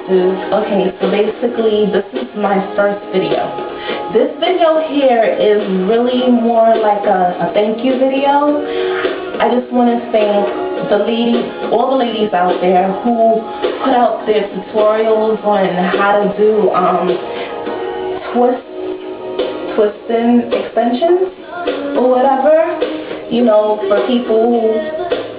sisters. Okay, so basically this is my first video. This video here is really more like a thank you video. I just want to thank all the ladies out there who put out their tutorials on how to do twisting extensions or whatever, you know, for people who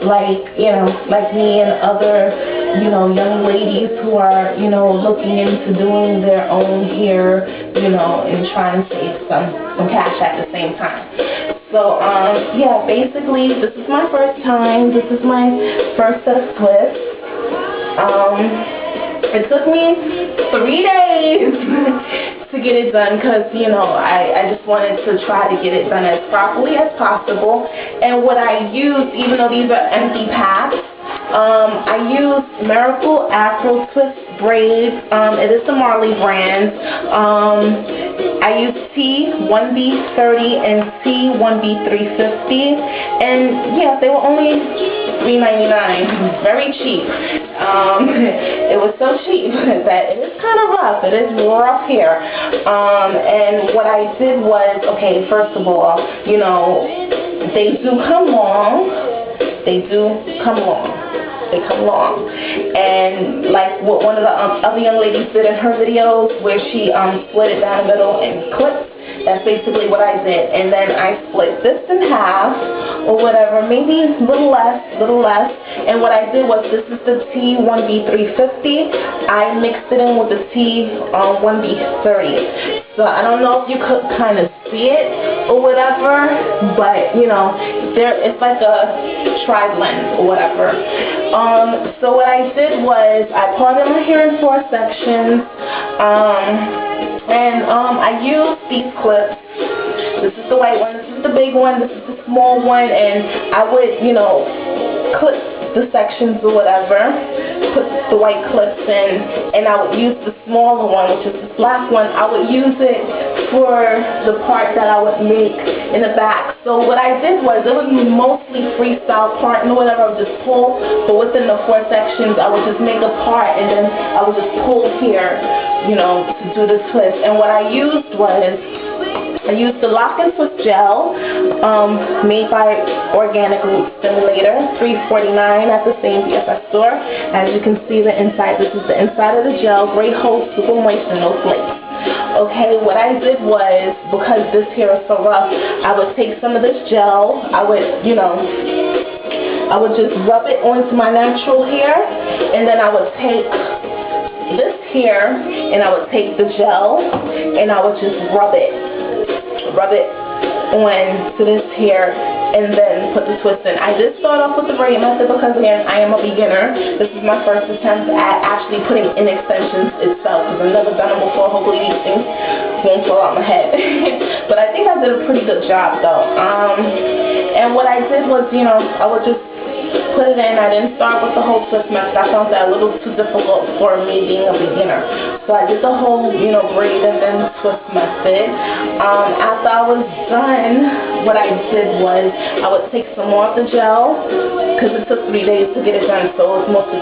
like me and other, young ladies who are, looking into doing their own hair, and trying to save some cash at the same time. So, yeah, basically, this is my first time. This is my first set of twists. It took me 3 days to get it done because, I just wanted to try to get it done as properly as possible. And what I used, even though these are empty packs, I used Miracle Afro Twist braids. It is the Marley brand. I used T1B30 and T1B350, and yeah, they were only $3.99. Very cheap. It was so cheap that it is kind of rough. It is rough here. And what I did was, okay, first of all, they do come long. They do come long. They come long. And like what one of the other young ladies did in her videos where she split it down the middle and clipped, that's basically what I did. And then I split this in half or whatever, maybe a little less. And what I did was, this is the T1B350. I mixed it in with the T1B30. So I don't know if you could kind of see it or whatever, but it's like a tri-blend or whatever. So what I did was I parted my hair in 4 sections, and I used these clips. This is the white one, this is the big one, this is the small one, and I would, clip the sections or whatever, put the white clips in, and I would use the smaller one, which is this black one. I would use it for the part that I would make in the back. So what I did was, it was mostly freestyle part and whatever. I would just pull, but within the 4 sections, I would just make a part, and then I would just pull here, to do the twist. And what I used was, I used the Lock and Twist gel, made by Organic Root Stimulator, $3.49 at the same BFF store. As you can see the inside, this is the inside of the gel, great hold, super moist, and no flakes. Okay, what I did was, because this hair is so rough, I would take some of this gel, I would just rub it onto my natural hair, and then I would take this hair, and I would take the gel, and I would just rub it on to this hair, and then put the twist in. I did start off with the braid method because, again, I am a beginner. This is my first attempt at actually putting in extensions itself, because I've never done them before. Hopefully these things won't fall out my head. But I think I did a pretty good job, though. And what I did was, I would just put it in. I didn't start with the whole twist method. I found that a little too difficult for me being a beginner. So I did the whole, braid and then twist method. After I was done, what I did was I would take some more of the gel, because it took 3 days to get it done, so it was mostly,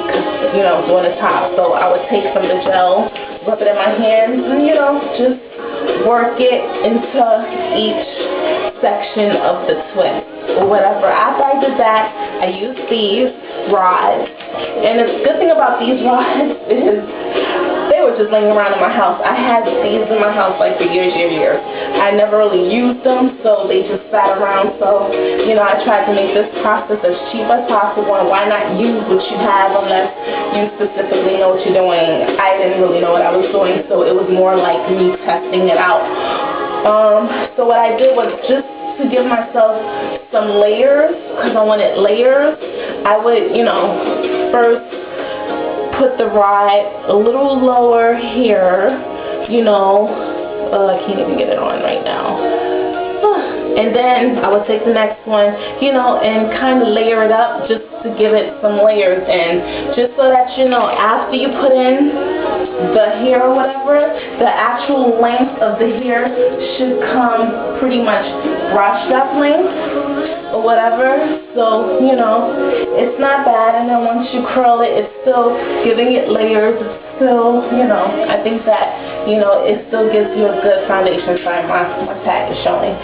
doing the top. So I would take some of the gel, rub it in my hands, and, just work it into each section of the twist or whatever. After I did that, I used these rods, and the good thing about these rods is they were just laying around in my house. I had these in my house like for years. I never really used them, so they just sat around. So, I tried to make this process as cheap as possible, and why not use what you have unless you specifically know what you're doing. I didn't really know what I was doing, so it was more like me testing it out. So what I did was, just to give myself some layers, because I wanted layers, I would, first put the rod a little lower here, I can't even get it on right now. And then I would take the next one, and kind of layer it up just to give it some layers, and just so that, after you put in the hair or whatever, the actual length of the hair should come pretty much brushed up length or whatever. So, it's not bad. And then once you curl it, it's still giving it layers. It's still, you know, I think that, you know, it still gives you a good foundation. Sorry, my tag is showing.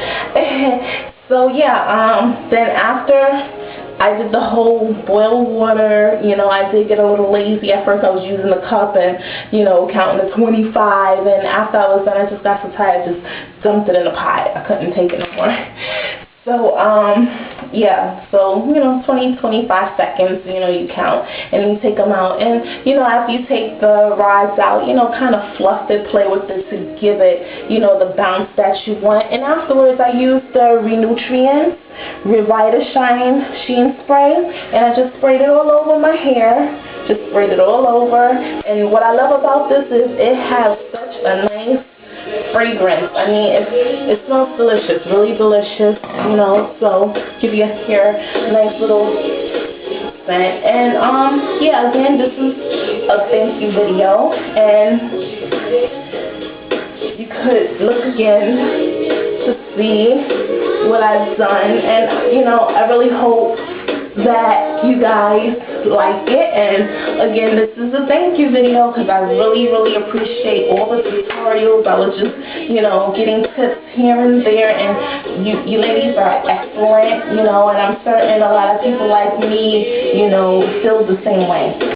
So yeah, then after I did the whole boil water, you know, I did get a little lazy. At first I was using the cup and, you know, counting to 25, and after I was done, I just got so tired, I just dumped it in the pot. I couldn't take it no more. So, yeah, so, you know, 20, 25 seconds, you know, you count, and then you take them out, and, you know, after you take the rods out, you know, kind of fluff it, play with it to give it, you know, the bounce that you want, and afterwards I used the Renutrients Revitashine Sheen Spray, and I just sprayed it all over my hair, just sprayed it all over, and what I love about this is it has such a nice fragrance. I mean, it smells delicious, really delicious, you know, so give your hair a nice little scent. And yeah, again, this is a thank you video, and you could look again to see what I've done, and you know, I really hope that you guys like it. And again, this is a thank you video because I really appreciate all the tutorials. I was just, you know, getting tips here and there, and you ladies are excellent, you know, and I'm certain a lot of people like me, you know, feel the same way.